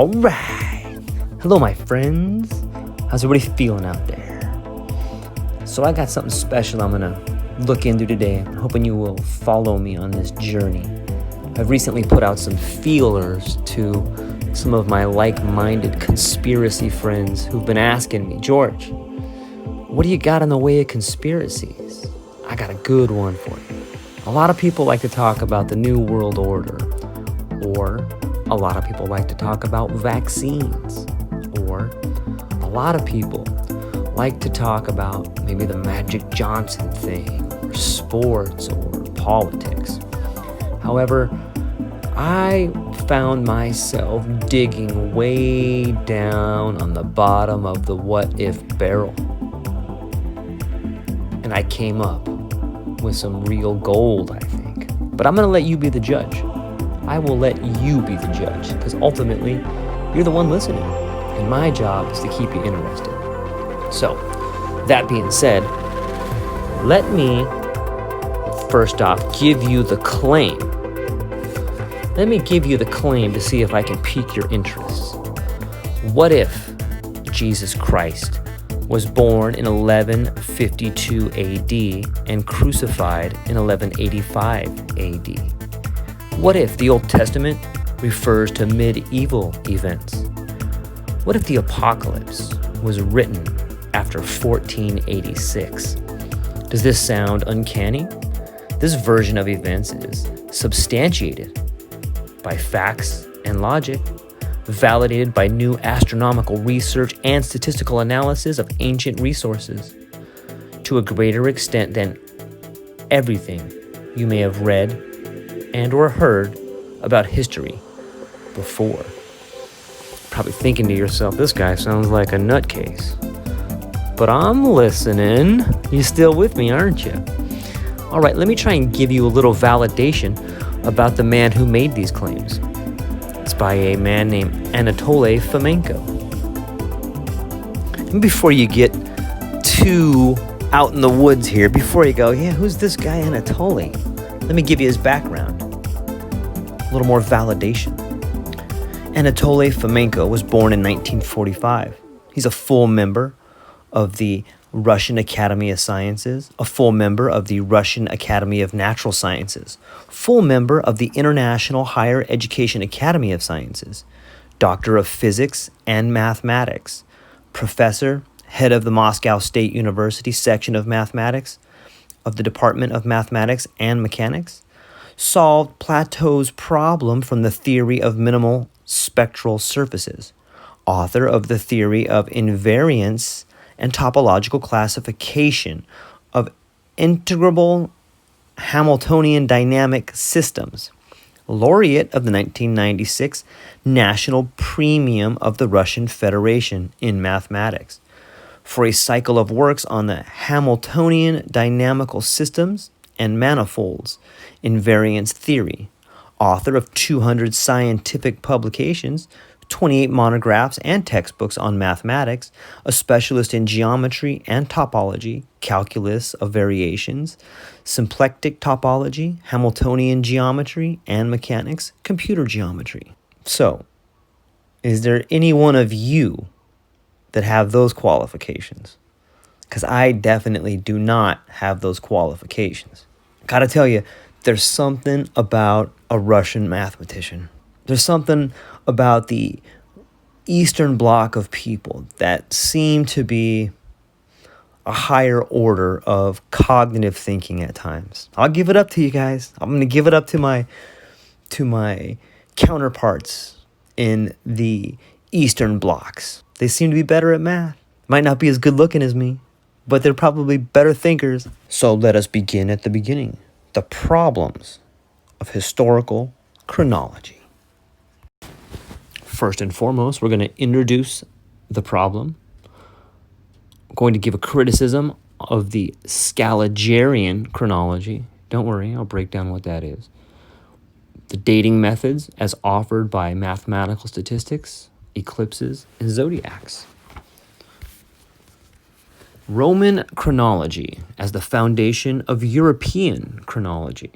All right. Hello, my friends. How's everybody feeling out there? So I got something special I'm going to look into today. I'm hoping you will follow me on this journey. I've recently put out some feelers to some of my like-minded conspiracy friends who've been asking me, George, what do you got in the way of conspiracies? I got a good one for you. A lot of people like to talk about the New World Order, or a lot of people like to talk about vaccines, or a lot of people like to talk about maybe the Magic Johnson thing, or sports, or politics. However, I found myself digging way down on the bottom of the what-if barrel. And I came up with some real gold, I think. But I'm going to let you be the judge. I will let you be the judge, because ultimately, you're the one listening. And my job is to keep you interested. So, that being said, let me, first off, give you the claim. Let me give you the claim to see if I can pique your interest. What if Jesus Christ was born in 1152 AD and crucified in 1185 AD? What if the Old Testament refers to medieval events? What if the apocalypse was written after 1486? Does this sound uncanny? This version of events is substantiated by facts and logic, validated by new astronomical research and statistical analysis of ancient resources, to a greater extent than everything you may have read and or heard about history before. Probably thinking to yourself, this guy sounds like a nutcase. But I'm listening. You still with me, aren't you? All right, let me try and give you a little validation about the man who made these claims. It's by a man named Anatoly Fomenko. And before you get too out in the woods here, before you go, who's this guy Anatoly? Let me give you his background. A little more validation. Anatoly Fomenko was born in 1945. He's a full member of the Russian Academy of Sciences, a full member of the Russian Academy of Natural Sciences, full member of the International Higher Education Academy of Sciences, Doctor of Physics and Mathematics, professor, head of the Moscow State University section of mathematics, of the Department of Mathematics and Mechanics, solved Plato's problem from the theory of minimal spectral surfaces, author of the theory of invariance and topological classification of integrable Hamiltonian dynamic systems, laureate of the 1996 National Premium of the Russian Federation in Mathematics, for a cycle of works on the Hamiltonian dynamical systems and manifolds, invariance theory, author of 200 scientific publications, 28 monographs and textbooks on mathematics, a specialist in geometry and topology, calculus of variations, symplectic topology, Hamiltonian geometry and mechanics, computer geometry. So, is there any one of you that have those qualifications? Because I definitely do not have those qualifications. Gotta tell you, there's something about a Russian mathematician. There's something about the Eastern Bloc of people that seem to be a higher order of cognitive thinking at times. I'll give it up to you guys. I'm going to give it up to my counterparts in the Eastern Blocs. They seem to be better at math. Might not be as good looking as me, but they're probably better thinkers. So let us begin at the beginning. The problems of historical chronology. First and foremost, we're going to introduce the problem. I'm going to give a criticism of the Scaliger chronology. Don't worry, I'll break down what that is. The dating methods as offered by mathematical statistics, eclipses, and zodiacs. Roman chronology as the foundation of European chronology.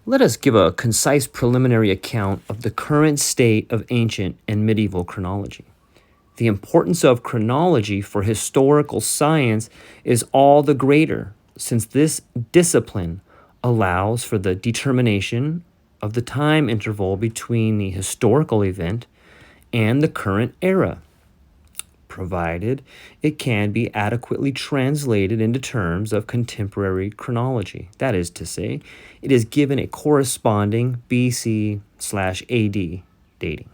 Let us give a concise preliminary account of the current state of ancient and medieval chronology. The importance of chronology for historical science is all the greater since this discipline allows for the determination of the time interval between the historical event and the current era, provided it can be adequately translated into terms of contemporary chronology. That is to say, it is given a corresponding BC/AD dating.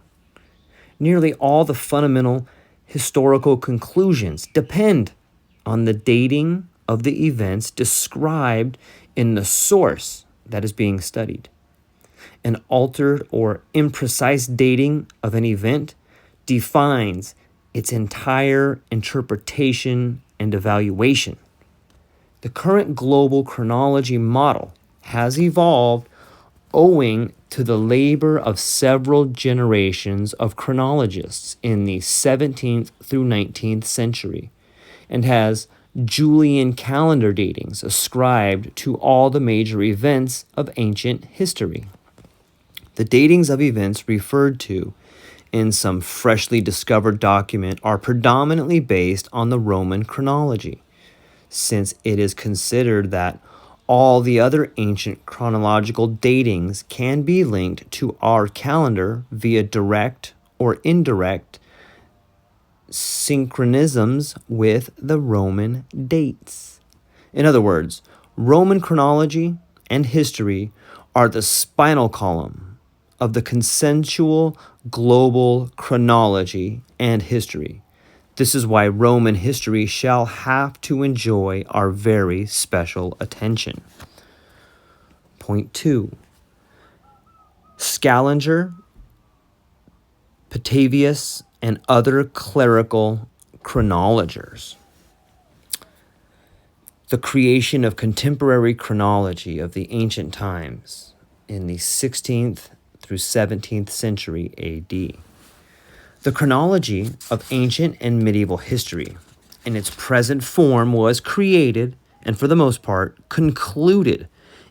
Nearly all the fundamental historical conclusions depend on the dating of the events described in the source that is being studied. An altered or imprecise dating of an event defines its entire interpretation and evaluation. The current global chronology model has evolved owing to the labor of several generations of chronologists in the 17th through 19th century, and has Julian calendar datings ascribed to all the major events of ancient history. The datings of events referred to in some freshly discovered document are predominantly based on the Roman chronology, since it is considered that all the other ancient chronological datings can be linked to our calendar via direct or indirect synchronisms with the Roman dates. In other words, Roman chronology and history are the spinal column of the consensual global chronology and history. This is why Roman history shall have to enjoy our very special attention. Point 2. Scaliger, Petavius, and other clerical chronologers. The creation of contemporary chronology of the ancient times in the 16th through 17th century AD. The chronology of ancient and medieval history in its present form was created and, for the most part, concluded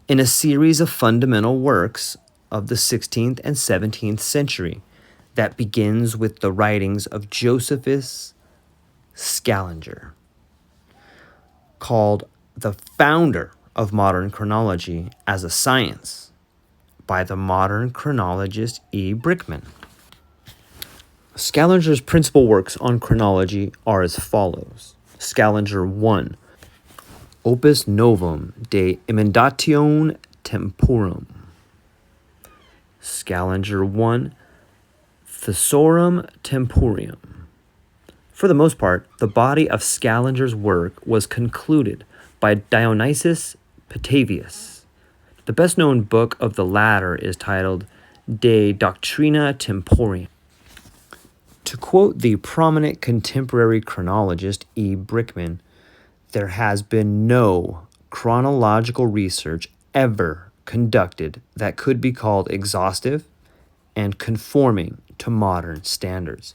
in a series of fundamental works of the 16th and 17th century that begins with the writings of Josephus Scaliger, called the founder of modern chronology as a science by the modern chronologist E. Brickman. Scaliger's principal works on chronology are as follows. Scaliger 1, Opus Novum de Emendatione Temporum. Scaliger 1, Thesaurus Temporium. For the most part, the body of Scaliger's work was concluded by Dionysius Petavius. The best-known book of the latter is titled De Doctrina Temporium. To quote the prominent contemporary chronologist E. Brickman, there has been no chronological research ever conducted that could be called exhaustive and conforming to modern standards.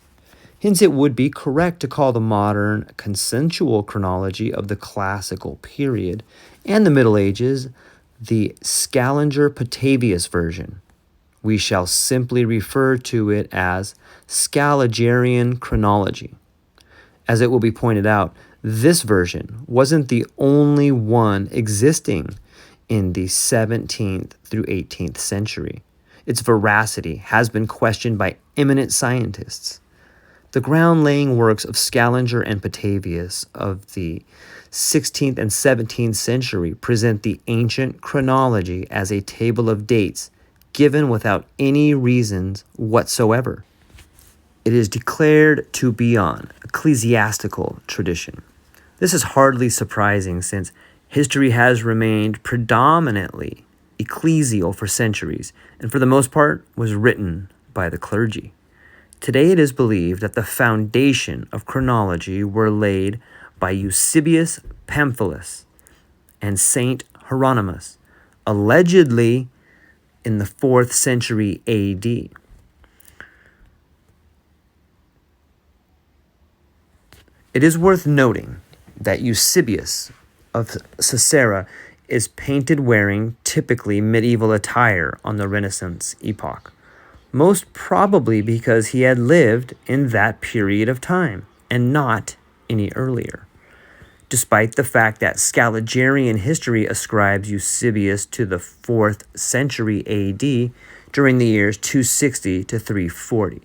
Hence, it would be correct to call the modern consensual chronology of the classical period and the Middle Ages the Scaliger-Petavius version. We shall simply refer to it as Scaligerian chronology. As it will be pointed out, this version wasn't the only one existing in the 17th through 18th century. Its veracity has been questioned by eminent scientists. The ground-laying works of Scaliger and Petavius of the 16th and 17th century present the ancient chronology as a table of dates given without any reasons whatsoever. It is declared to be on ecclesiastical tradition. This is hardly surprising since history has remained predominantly ecclesial for centuries and for the most part was written by the clergy. Today it is believed that the foundation of chronology were laid by Eusebius Pamphilus and Saint Hieronymus, allegedly in the 4th century AD. It is worth noting that Eusebius of Caesarea is painted wearing typically medieval attire on the Renaissance epoch, most probably because he had lived in that period of time and not any earlier, despite the fact that Scaligerian history ascribes Eusebius to the 4th century AD during the years 260 to 340.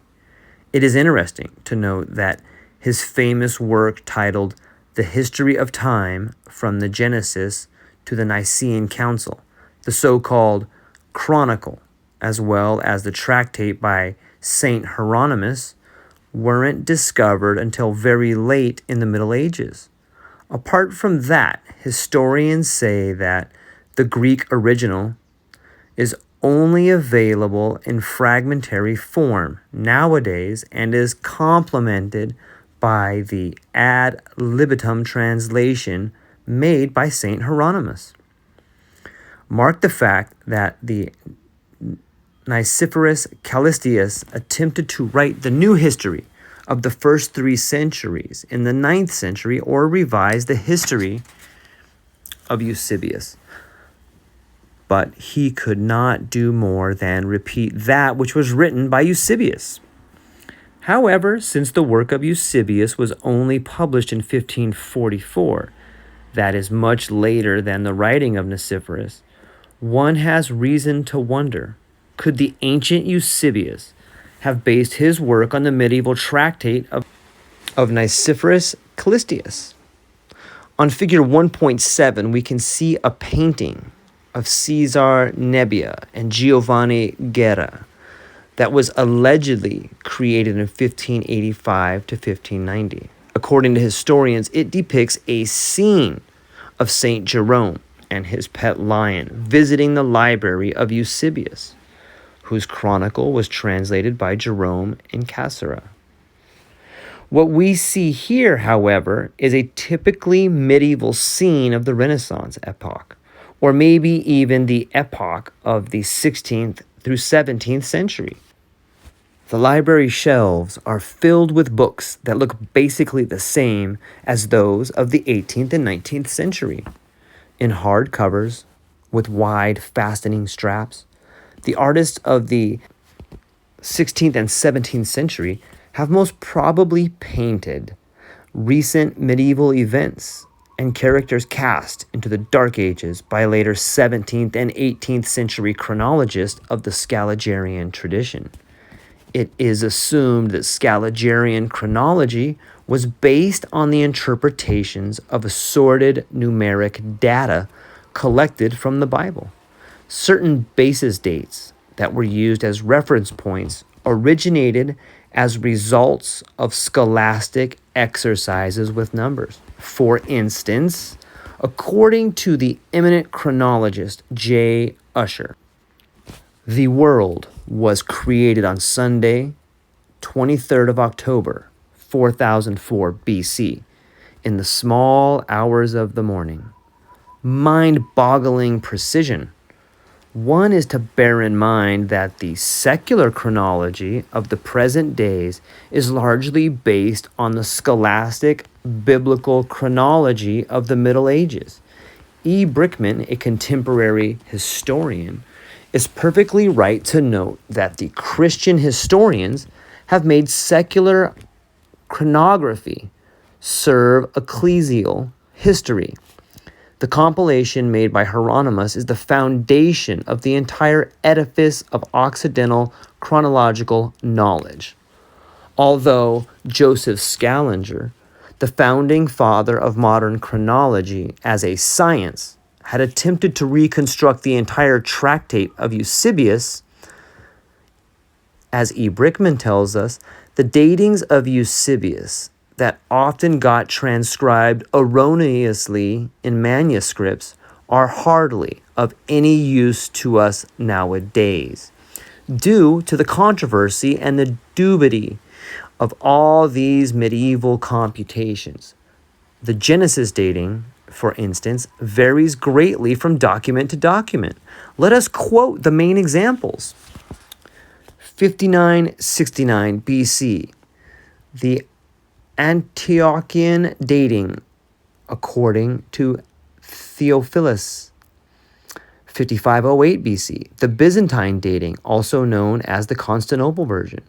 It is interesting to note that his famous work titled The History of Time from the Genesis to the Nicene Council, the so-called Chronicle, as well as the tractate by Saint Hieronymus, weren't discovered until very late in the Middle Ages. Apart from that, historians say that the Greek original is only available in fragmentary form nowadays and is complemented by the ad libitum translation made by Saint Hieronymus. Mark the fact that the Nicephorus Calistius attempted to write the new history of the first 3 centuries in the 9th century, or revise the history of Eusebius. But he could not do more than repeat that which was written by Eusebius. However, since the work of Eusebius was only published in 1544, that is much later than the writing of Nicephorus, one has reason to wonder, could the ancient Eusebius have based his work on the medieval tractate of Nicephorus Calistius? On figure 1.7, we can see a painting of Caesar Nebbia and Giovanni Guerra that was allegedly created in 1585 to 1590. According to historians, it depicts a scene of Saint Jerome and his pet lion visiting the library of Eusebius, whose chronicle was translated by Jerome in Caesarea. What we see here, however, is a typically medieval scene of the Renaissance epoch, or maybe even the epoch of the 16th through 17th century. The library shelves are filled with books that look basically the same as those of the 18th and 19th century, in hard covers with wide fastening straps. The artists of the 16th and 17th century have most probably painted recent medieval events and characters cast into the Dark Ages by later 17th and 18th century chronologists of the Scaligerian tradition. It is assumed that Scaligerian chronology was based on the interpretations of assorted numeric data collected from the Bible. Certain basis dates that were used as reference points originated as results of scholastic exercises with numbers. For instance, according to the eminent chronologist J. Usher, the world was created on Sunday, 23rd of October, 4004 BC, in the small hours of the morning. Mind-boggling precision. One is to bear in mind that the secular chronology of the present days is largely based on the scholastic biblical chronology of the Middle Ages. E. Brickman, a contemporary historian, is perfectly right to note that the Christian historians have made secular chronography serve ecclesial history. The compilation made by Hieronymus is the foundation of the entire edifice of Occidental chronological knowledge. Although Joseph Scaliger, the founding father of modern chronology as a science, had attempted to reconstruct the entire tractate of Eusebius, as E. Brickman tells us, the datings of Eusebius that often got transcribed erroneously in manuscripts are hardly of any use to us nowadays, due to the controversy and the dubiety of all these medieval computations. The Genesis dating, for instance, varies greatly from document to document. Let us quote the main examples. 5969 BC, the Antiochian dating, according to Theophilus 5508 BC, the Byzantine dating, also known as the Constantinople version.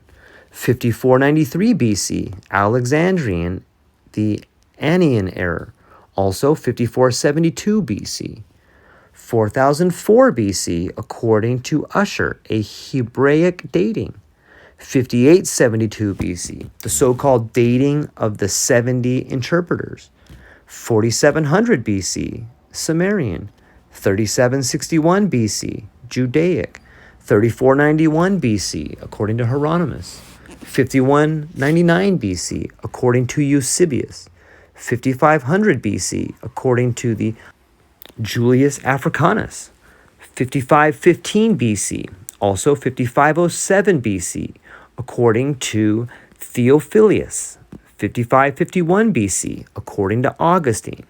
5493 BC, Alexandrian, the Annian error, also 5472 BC. 4004 BC, according to Usher, a Hebraic dating. 5872 BC, the so-called dating of the 70 interpreters. 4700 BC, Sumerian. 3761 BC, Judaic. 3491 BC, according to Hieronymus. 5199 BC, according to Eusebius. 5500 BC, according to the Julius Africanus. 5515 BC, also 5507 BC, according to Theophilus. 5551 BC, according to Augustine.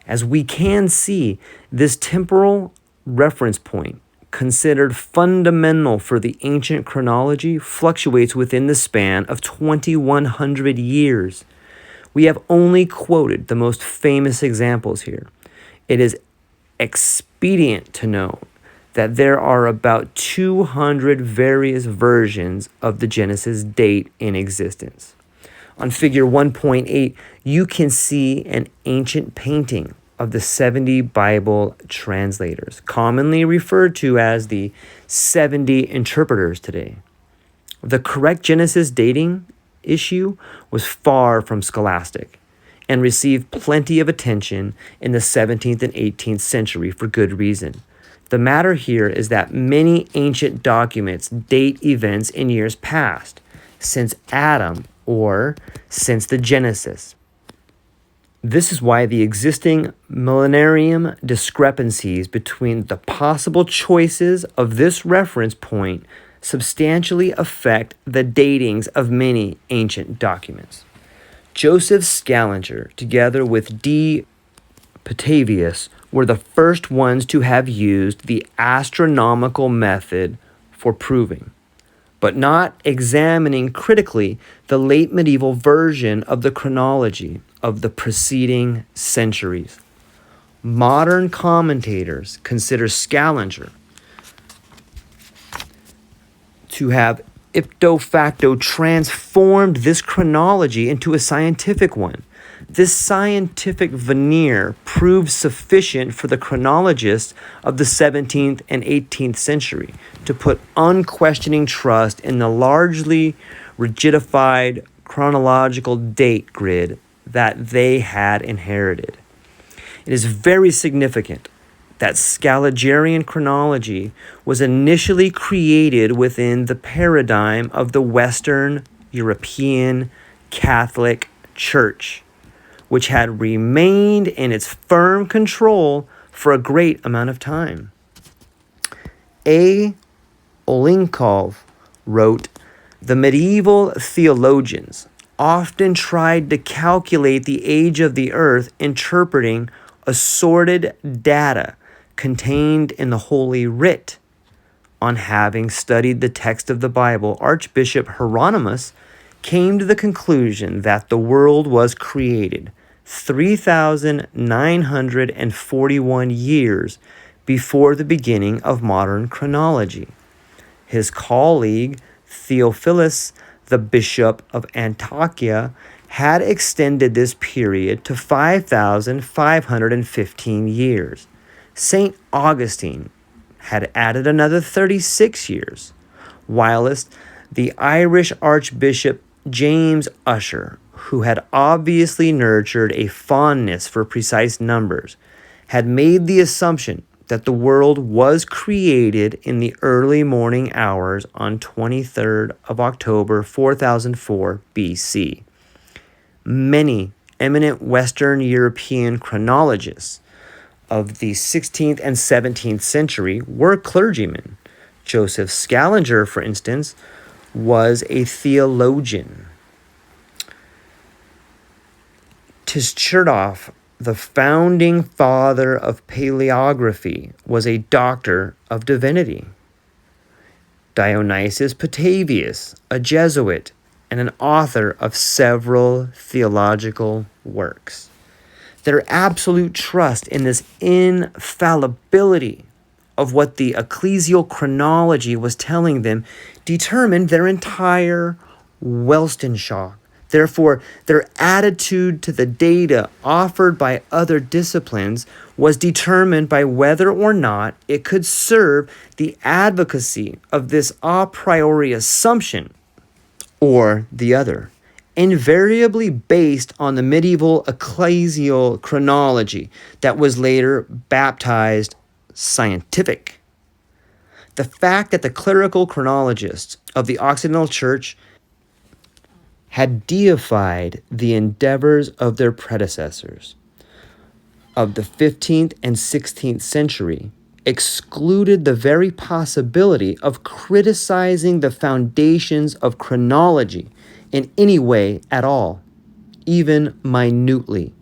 As we can see, this temporal reference point, considered fundamental for the ancient chronology, fluctuates within the span of 2100 years. We have only quoted the most famous examples here. It is expedient to note that there are about 200 various versions of the Genesis date in existence. On figure 1.8, you can see an ancient painting of the 70 Bible translators, commonly referred to as the 70 interpreters today. The correct Genesis dating issue was far from scholastic and received plenty of attention in the 17th and 18th century for good reason. The matter here is that many ancient documents date events in years past, since Adam or since the Genesis. This is why the existing millenarium discrepancies between the possible choices of this reference point substantially affect the datings of many ancient documents. Joseph Scaliger, together with D. Petavius, were the first ones to have used the astronomical method for proving, but not examining critically the late medieval version of the chronology of the preceding centuries. Modern commentators consider Scaliger to have ipso facto transformed this chronology into a scientific one. This scientific veneer proved sufficient for the chronologists of the 17th and 18th century to put unquestioning trust in the largely rigidified chronological date grid that they had inherited. It is very significant that Scaligerian chronology was initially created within the paradigm of the Western European Catholic Church, which had remained in its firm control for a great amount of time. A. Olinkov wrote, "The medieval theologians often tried to calculate the age of the earth, interpreting assorted data contained in the Holy Writ. On having studied the text of the Bible, Archbishop Hieronymus came to the conclusion that the world was created 3,941 years before the beginning of modern chronology. His colleague, Theophilus, the Bishop of Antiochia, had extended this period to 5,515 years. St. Augustine had added another 36 years, whilst the Irish Archbishop James Usher, who had obviously nurtured a fondness for precise numbers, had made the assumption that the world was created in the early morning hours on 23rd of October 4004 BC. Many eminent Western European chronologists of the 16th and 17th century were clergymen. Joseph Scaliger, for instance, was a theologian. Tischerdorf, the founding father of paleography, was a doctor of divinity. Dionysius Petavius, a Jesuit, and an author of several theological works. Their absolute trust in this infallibility of what the ecclesial chronology was telling them determined their entire Weltanschauung. Therefore, their attitude to the data offered by other disciplines was determined by whether or not it could serve the advocacy of this a priori assumption or the other, invariably based on the medieval ecclesial chronology that was later baptized scientific. The fact that the clerical chronologists of the Occidental Church had deified the endeavors of their predecessors of the 15th and 16th century excluded the very possibility of criticizing the foundations of chronology in any way at all, even minutely.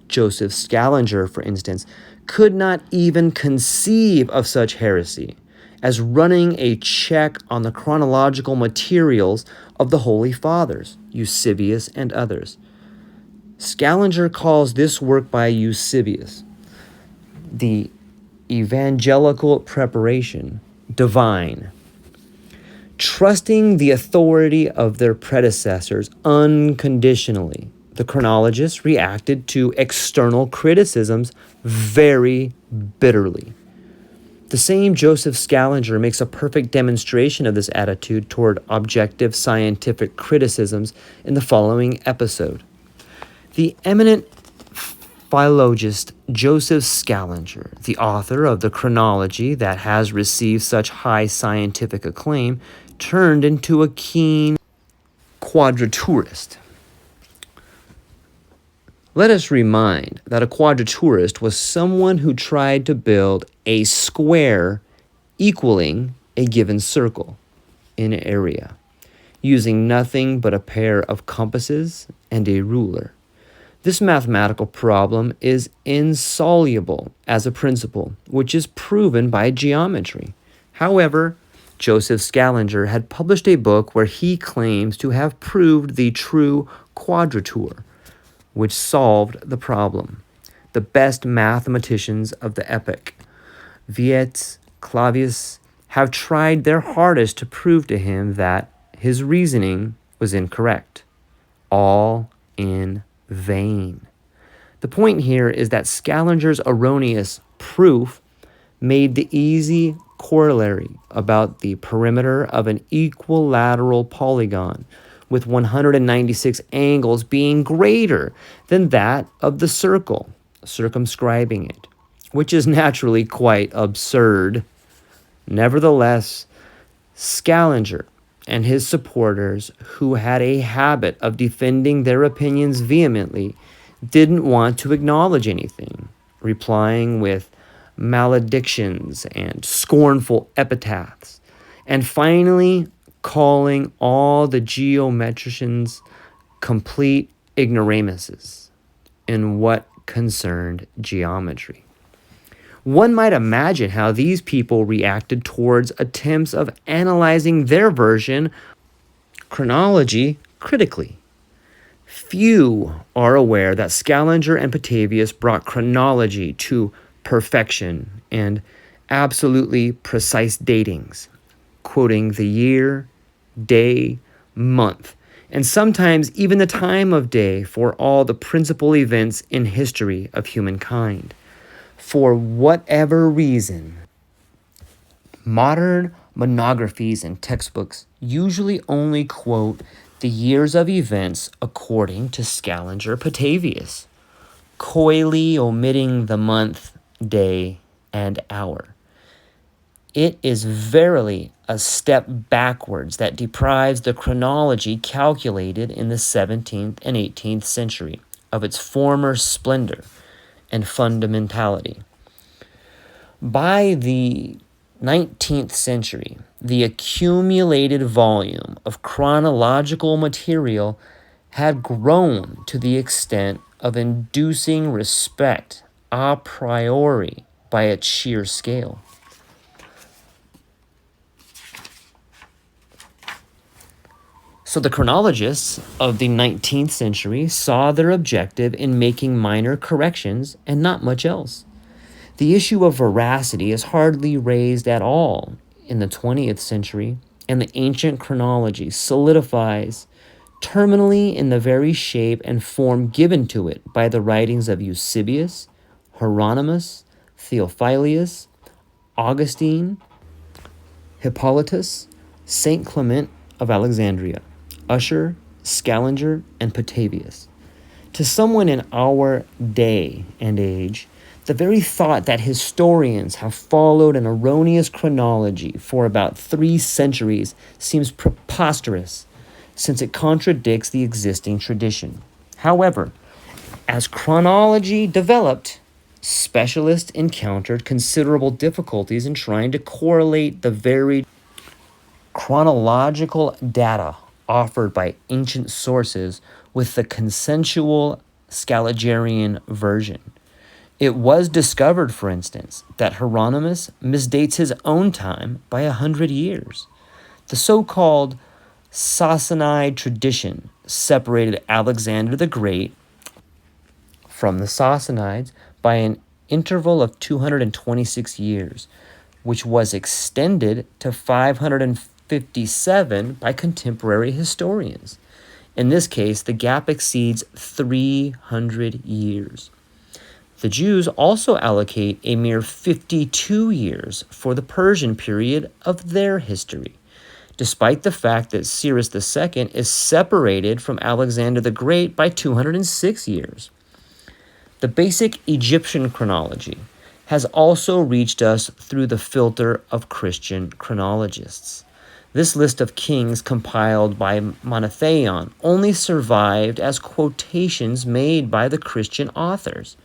Joseph Scaliger, for instance, could not even conceive of such heresy as running a check on the chronological materials of the Holy Fathers, Eusebius and others. Scaliger calls this work by Eusebius, the evangelical preparation, divine, trusting the authority of their predecessors unconditionally. The chronologists reacted to external criticisms very bitterly. The same Joseph Scaliger makes a perfect demonstration of this attitude toward objective scientific criticisms in the following episode. The eminent philologist Joseph Scaliger, the author of the chronology that has received such high scientific acclaim, turned into a keen quadraturist. Let us remind that a quadraturist was someone who tried to build a square equaling a given circle in area, using nothing but a pair of compasses and a ruler. This mathematical problem is insoluble as a principle, which is proven by geometry. However, Joseph Scaliger had published a book where he claims to have proved the true quadrature, which solved the problem. The best mathematicians of the epoch, Viet, Clavius, have tried their hardest to prove to him that his reasoning was incorrect. All in vain. The point here is that Scaliger's erroneous proof made the easy corollary about the perimeter of an equilateral polygon with 196 angles being greater than that of the circle, circumscribing it, which is naturally quite absurd. Nevertheless, Scaliger and his supporters, who had a habit of defending their opinions vehemently, didn't want to acknowledge anything, replying with maledictions and scornful epitaphs, and finally calling all the geometricians complete ignoramuses in what concerned geometry. One might imagine how these people reacted towards attempts of analyzing their version chronology critically. Few are aware that Scaliger and Petavius brought chronology to perfection and absolutely precise datings, quoting the year, day, month, and sometimes even the time of day for all the principal events in history of humankind. For whatever reason, modern monographies and textbooks usually only quote the years of events according to Scaliger Petavius, coyly omitting the month, day, and hour. It is verily a step backwards that deprives the chronology calculated in the 17th and 18th century of its former splendor and fundamentality. By the 19th century, the accumulated volume of chronological material had grown to the extent of inducing respect a priori by its sheer scale. So the chronologists of the 19th century saw their objective in making minor corrections and not much else. The issue of veracity is hardly raised at all in the 20th century, and the ancient chronology solidifies terminally in the very shape and form given to it by the writings of Eusebius, Hieronymus, Theophilus, Augustine, Hippolytus, Saint Clement of Alexandria, Ussher, Scaliger, and Petavius. To someone in our day and age, the very thought that historians have followed an erroneous chronology for about 3 centuries seems preposterous, since it contradicts the existing tradition. However, as chronology developed, specialists encountered considerable difficulties in trying to correlate the varied chronological data offered by ancient sources with the consensual Scaligerian version. It was discovered, for instance, that Hieronymus misdates his own time by 100 years. The so-called Sassanide tradition separated Alexander the Great from the Sassanides by an interval of 226 years, which was extended to 557 by contemporary historians. In this case, the gap exceeds 300 years. The Jews also allocate a mere 52 years for the Persian period of their history, despite the fact that Cyrus II is separated from Alexander the Great by 206 years. The basic Egyptian chronology has also reached us through the filter of Christian chronologists. This list of kings compiled by Monotheon only survived as quotations made by the Christian authors.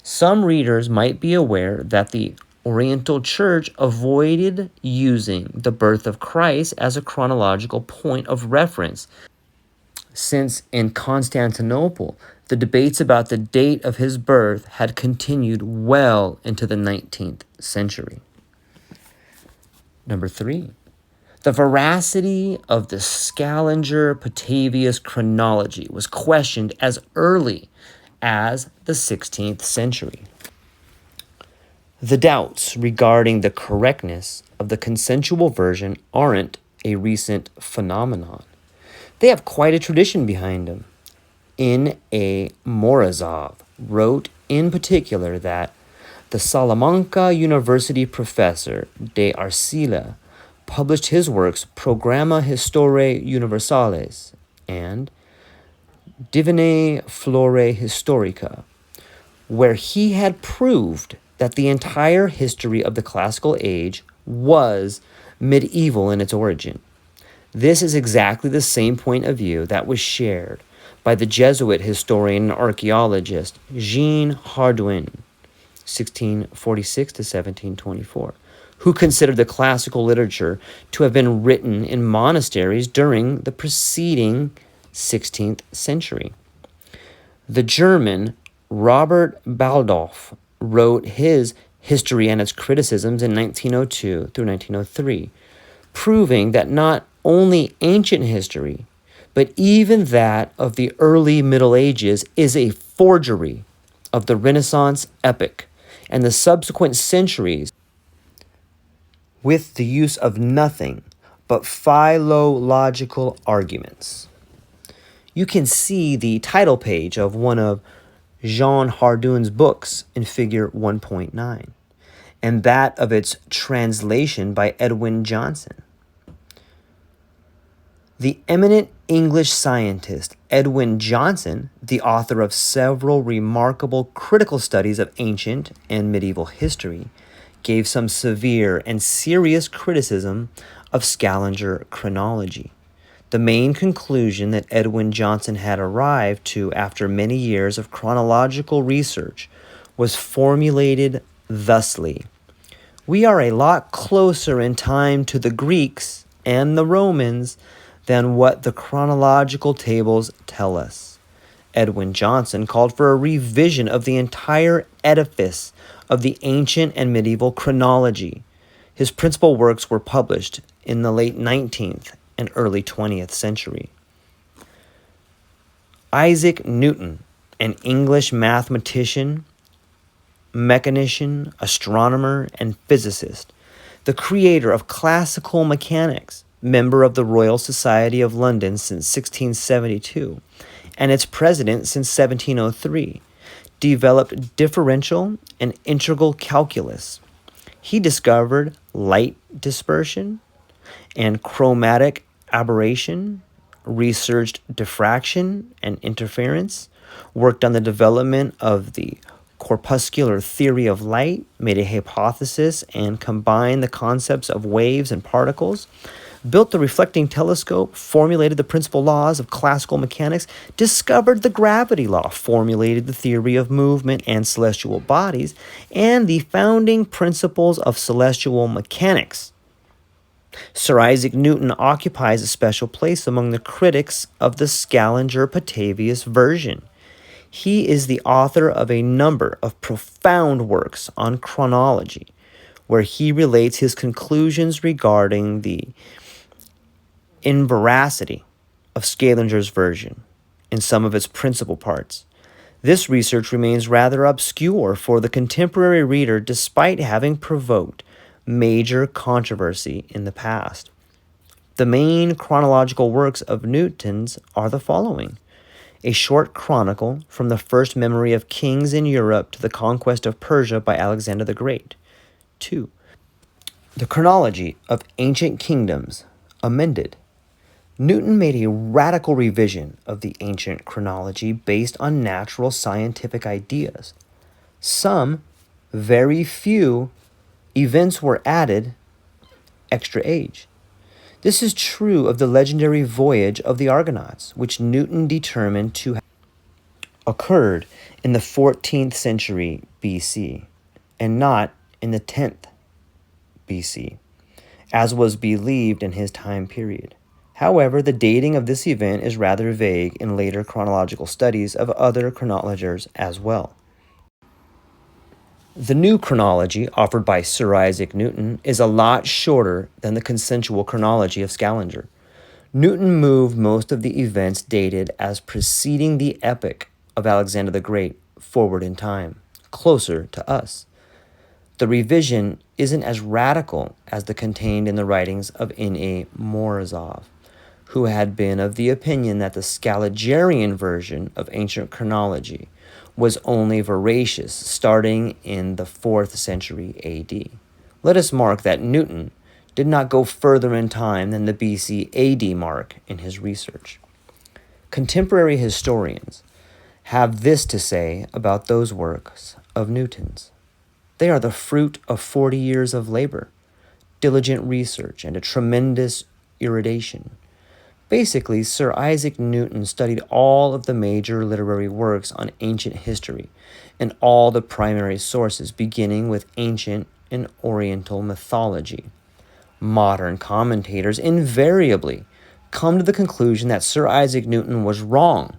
Some readers might be aware that the Oriental Church avoided using the birth of Christ as a chronological point of reference, since in Constantinople, the debates about the date of his birth had continued well into the 19th century. Number 3. The veracity of the Scaliger-Petavius chronology was questioned as early as the 16th century. The doubts regarding the correctness of the consensual version aren't a recent phenomenon. They have quite a tradition behind them. N.A. Morozov wrote in particular that the Salamanca University professor de Arcila published his works Programma Historiae Universales and Divinae Flore Historica, where he had proved that the entire history of the classical age was medieval in its origin. This is exactly the same point of view that was shared by the Jesuit historian and archaeologist Jean Hardouin, 1646 to 1724, who considered the classical literature to have been written in monasteries during the preceding 16th century. The German Robert Baldolf wrote his History and its Criticisms in 1902 through 1903, proving that not only ancient history, but even that of the early Middle Ages is a forgery of the Renaissance epoch and the subsequent centuries, with the use of nothing but philological arguments. You can see the title page of one of Jean Hardouin's books in figure 1.9, and that of its translation by Edwin Johnson. The eminent English scientist Edwin Johnson, the author of several remarkable critical studies of ancient and medieval history, gave some severe and serious criticism of Scaliger chronology. The main conclusion that Edwin Johnson had arrived to after many years of chronological research was formulated thusly: we are a lot closer in time to the Greeks and the Romans than what the chronological tables tell us. Edwin Johnson called for a revision of the entire edifice of the ancient and medieval chronology. His principal works were published in the late 19th and early 20th century. Isaac Newton, an English mathematician, mechanician, astronomer, and physicist, the creator of classical mechanics, member of the Royal Society of London since 1672, and its president since 1703, developed differential and integral calculus. He discovered light dispersion and chromatic aberration, researched diffraction and interference, worked on the development of the corpuscular theory of light, made a hypothesis, and combined the concepts of waves and particles, built the reflecting telescope, formulated the principal laws of classical mechanics, discovered the gravity law, formulated the theory of movement and celestial bodies, and the founding principles of celestial mechanics. Sir Isaac Newton occupies a special place among the critics of the Scaliger and Petavius version. He is the author of a number of profound works on chronology, where he relates his conclusions regarding the inveracity of Scalinger's version in some of its principal parts. This research remains rather obscure for the contemporary reader despite having provoked major controversy in the past. The main chronological works of Newton's are the following: a short chronicle from the first memory of kings in Europe to the conquest of Persia by Alexander the Great. 2. The chronology of ancient kingdoms, amended. Newton made a radical revision of the ancient chronology based on natural scientific ideas. Some, very few, events were added, extra age. This is true of the legendary voyage of the Argonauts, which Newton determined to have occurred in the 14th century BC, and not in the 10th BC, as was believed in his time period. However, the dating of this event is rather vague in later chronological studies of other chronologers as well. The new chronology offered by Sir Isaac Newton is a lot shorter than the consensual chronology of Scaliger. Newton moved most of the events dated as preceding the epoch of Alexander the Great forward in time, closer to us. The revision isn't as radical as the contained in the writings of N.A. Morozov, who had been of the opinion that the Scaligerian version of ancient chronology was only veracious starting in the 4th century AD. Let us mark that Newton did not go further in time than the BC AD mark in his research. Contemporary historians have this to say about those works of Newton's: they are the fruit of 40 years of labor, diligent research, and a tremendous erudition. Basically, Sir Isaac Newton studied all of the major literary works on ancient history and all the primary sources, beginning with ancient and Oriental mythology. Modern commentators invariably come to the conclusion that Sir Isaac Newton was wrong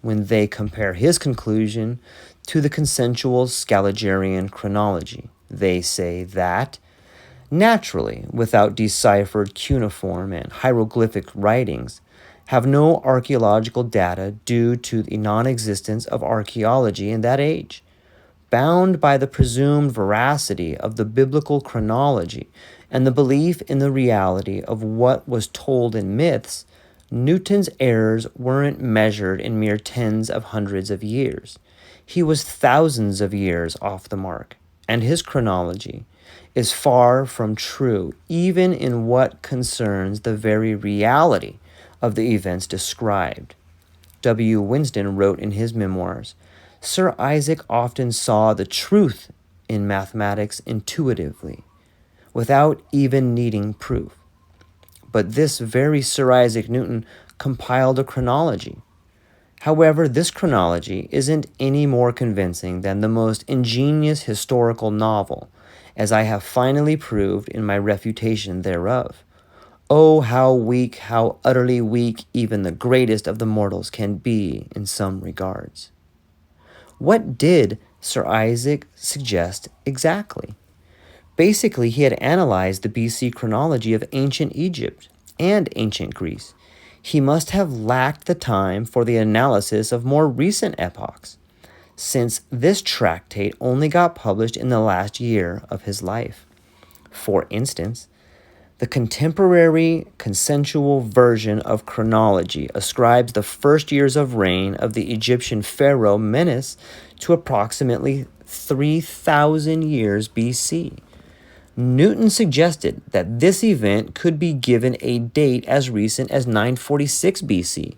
when they compare his conclusion to the consensual Scaligerian chronology. They say that, naturally, without deciphered cuneiform and hieroglyphic writings, have no archaeological data due to the non-existence of archaeology in that age. Bound by the presumed veracity of the biblical chronology and the belief in the reality of what was told in myths, Newton's errors weren't measured in mere tens of hundreds of years. He was thousands of years off the mark, and his chronology is far from true, even in what concerns the very reality of the events described. W. Winston wrote in his memoirs, Sir Isaac often saw the truth in mathematics intuitively, without even needing proof. But this very Sir Isaac Newton compiled a chronology. However, this chronology isn't any more convincing than the most ingenious historical novel, as I have finally proved in my refutation thereof. Oh, how weak, how utterly weak even the greatest of the mortals can be in some regards. What did Sir Isaac suggest exactly? Basically, he had analyzed the BC chronology of ancient Egypt and ancient Greece. He must have lacked the time for the analysis of more recent epochs. since this tractate only got published in the last year of his life. For instance, the contemporary consensual version of chronology ascribes the first years of reign of the Egyptian pharaoh Menes to approximately 3,000 years BC. Newton suggested that this event could be given a date as recent as 946 BC.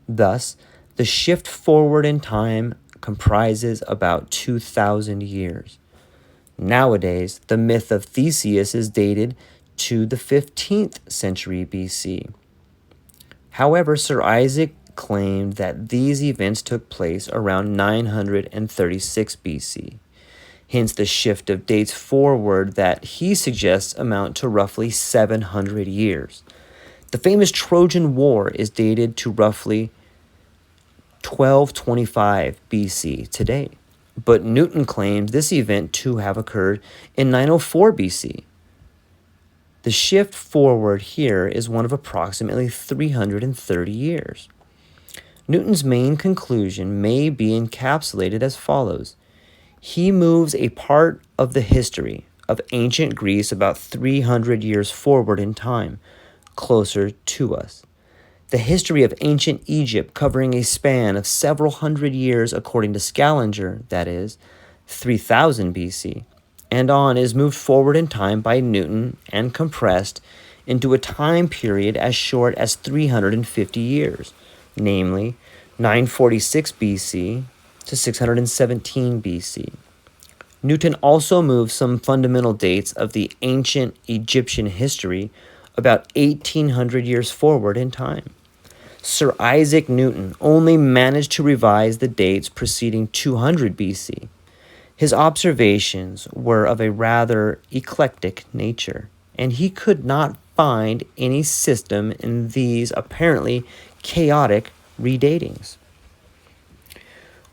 Thus, the shift forward in time comprises about 2,000 years. Nowadays, the myth of Theseus is dated to the 15th century BC. However, Sir Isaac claimed that these events took place around 936 BC. Hence, the shift of dates forward that he suggests amount to roughly 700 years. The famous Trojan War is dated to roughly 1225 BC today, but Newton claimed this event to have occurred in 904 BC. The shift forward here is one of approximately 330 years. Newton's main conclusion may be encapsulated as follows. He moves a part of the history of ancient Greece about 300 years forward in time, closer to us. The history of ancient Egypt, covering a span of several hundred years according to Scaliger, that is, 3000 BC, and on, is moved forward in time by Newton and compressed into a time period as short as 350 years, namely 946 BC to 617 BC. Newton also moved some fundamental dates of the ancient Egyptian history about 1800 years forward in time. Sir Isaac Newton only managed to revise the dates preceding 200 BC. His observations were of a rather eclectic nature, and he could not find any system in these apparently chaotic redatings.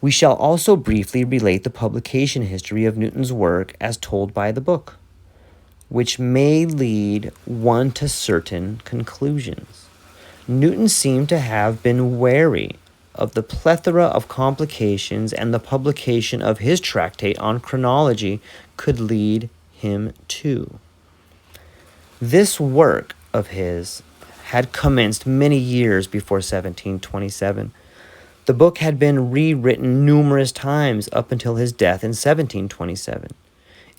We shall also briefly relate the publication history of Newton's work as told by the book, which may lead one to certain conclusions. Newton seemed to have been wary of the plethora of complications, and the publication of his tractate on chronology could lead him to. This work of his had commenced many years before 1727. The book had been rewritten numerous times up until his death in 1727.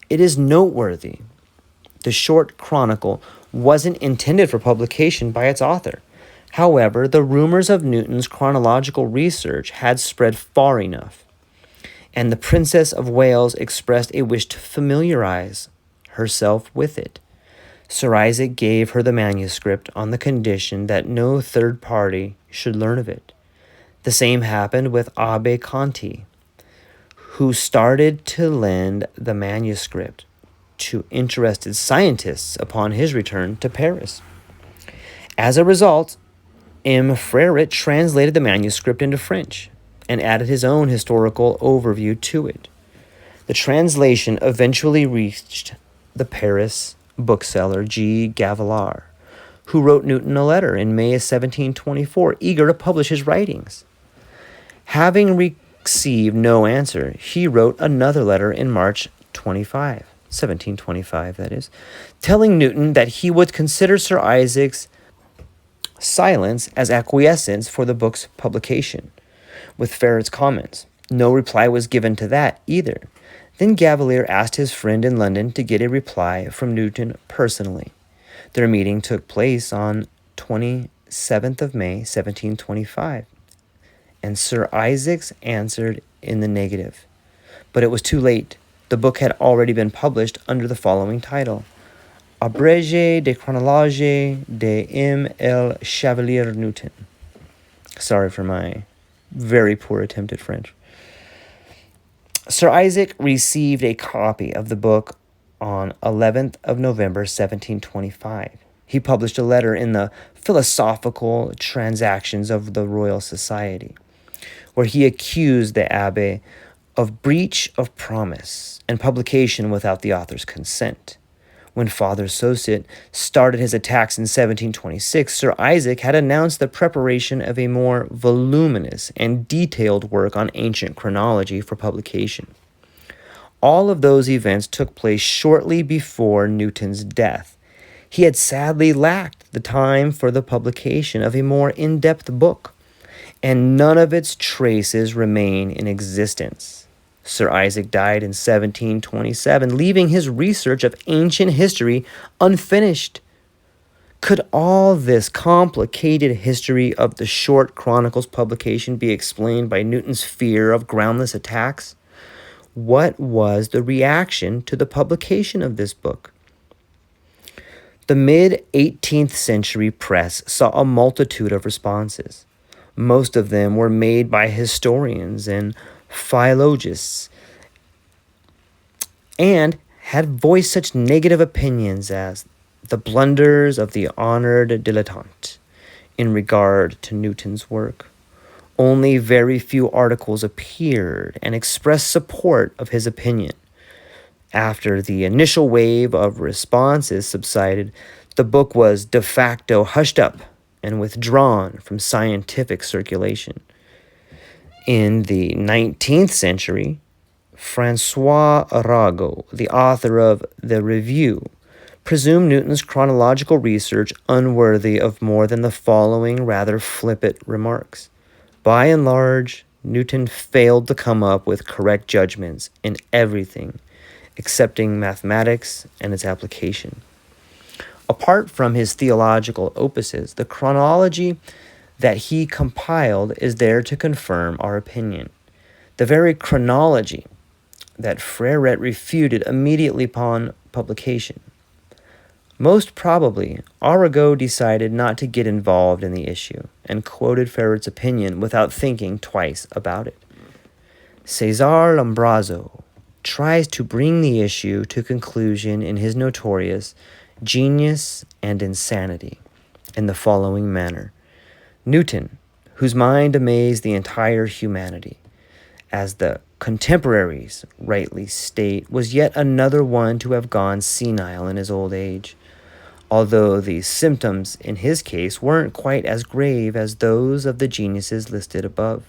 It is noteworthy. The short chronicle wasn't intended for publication by its author. However, the rumors of Newton's chronological research had spread far enough, and the Princess of Wales expressed a wish to familiarize herself with it. Sir Isaac gave her the manuscript on the condition that no third party should learn of it. The same happened with Abbe Conti, who started to lend the manuscript to interested scientists upon his return to Paris. As a result, M. Freret translated the manuscript into French and added his own historical overview to it. The translation eventually reached the Paris bookseller G. Gavillard, who wrote Newton a letter in May of 1724, eager to publish his writings. Having received no answer, he wrote another letter in March 1725, that is, telling Newton that he would consider Sir Isaac's silence as acquiescence for the book's publication, with Ferret's comments. No reply was given to that either. Then Gavillard asked his friend in London to get a reply from Newton personally. Their meeting took place on 27th of May, 1725, and Sir Isaac's answered in the negative. But it was too late. The book had already been published under the following title: Abrégé de chronologie de M. L. Chevalier Newton. Sorry for my very poor attempt at French. Sir Isaac received a copy of the book on 11th of November, 1725. He published a letter in the Philosophical Transactions of the Royal Society, where he accused the abbé of breach of promise and publication without the author's consent, When Father Sosit started his attacks in 1726, Sir Isaac had announced the preparation of a more voluminous and detailed work on ancient chronology for publication. All of those events took place shortly before Newton's death. He had sadly lacked the time for the publication of a more in-depth book, and none of its traces remain in existence. Sir Isaac died in 1727, leaving his research of ancient history unfinished. Could all this complicated history of the short chronicles publication be explained by Newton's fear of groundless attacks? What was the reaction to the publication of this book? The mid-18th century press saw a multitude of responses. Most of them were made by historians and philologists, and had voiced such negative opinions as the blunders of the honored dilettante in regard to Newton's work. Only very few articles appeared and expressed support of his opinion. After the initial wave of responses subsided, the book was de facto hushed up and withdrawn from scientific circulation. In the 19th century, François Arago, the author of The Review, presumed Newton's chronological research unworthy of more than the following rather flippant remarks. By and large, Newton failed to come up with correct judgments in everything, excepting mathematics and its application. Apart from his theological opuses, the chronology that he compiled is there to confirm our opinion. The very chronology that Freret refuted immediately upon publication. Most probably, Arago decided not to get involved in the issue and quoted Ferret's opinion without thinking twice about it. Cesar Lombroso tries to bring the issue to conclusion in his notorious Genius and Insanity in the following manner. Newton, whose mind amazed the entire humanity, as the contemporaries rightly state, was yet another one to have gone senile in his old age, although the symptoms in his case weren't quite as grave as those of the geniuses listed above.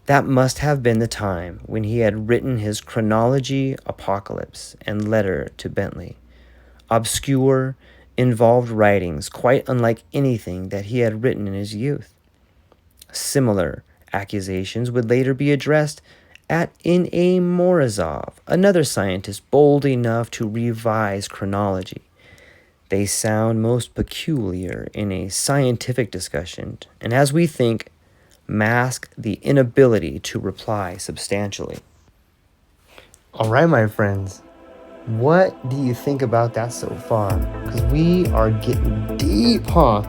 That must have been the time when he had written his Chronology, Apocalypse, and Letter to Bentley, obscure, involved writings quite unlike anything that he had written in his youth. Similar accusations would later be addressed at N.A. Morozov, another scientist bold enough to revise chronology. They sound most peculiar in a scientific discussion, and as we think, mask the inability to reply substantially. All right, my friends, what do you think about that so far? Because we are getting deep, huh?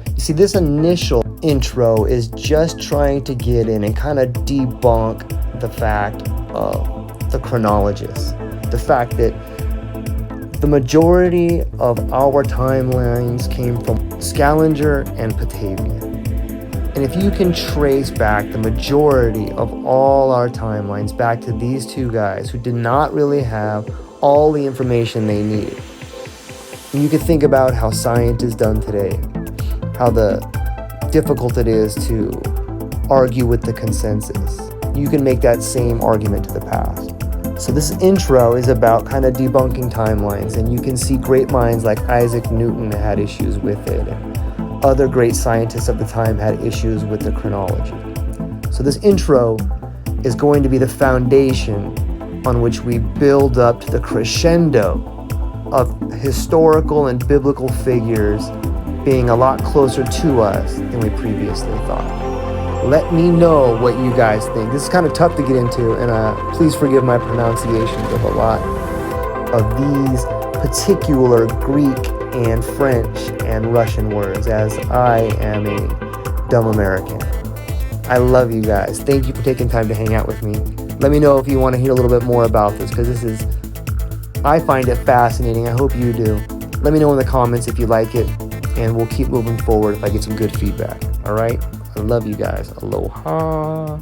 You see, this initial intro is just trying to get in and kind of debunk the fact of the chronologists. The fact that the majority of our timelines came from Scaliger and Petavius. And if you can trace back the majority of all our timelines back to these two guys who did not really have all the information they needed, and you can think about how science is done today, how difficult it is to argue with the consensus. You can make that same argument to the past. So this intro is about kind of debunking timelines, and you can see great minds like Isaac Newton had issues with it, and other great scientists of the time had issues with the chronology. So this intro is going to be the foundation on which we build up to the crescendo of historical and biblical figures being a lot closer to us than we previously thought. Let me know what you guys think. This is kind of tough to get into, and please forgive my pronunciations of a lot of these particular Greek and French and Russian words, as I am a dumb American. I love you guys. Thank you for taking time to hang out with me. Let me know if you want to hear a little bit more about this, because I find it fascinating. I hope you do. Let me know in the comments if you like it, and we'll keep moving forward if I get some good feedback. All right? I love you guys. Aloha.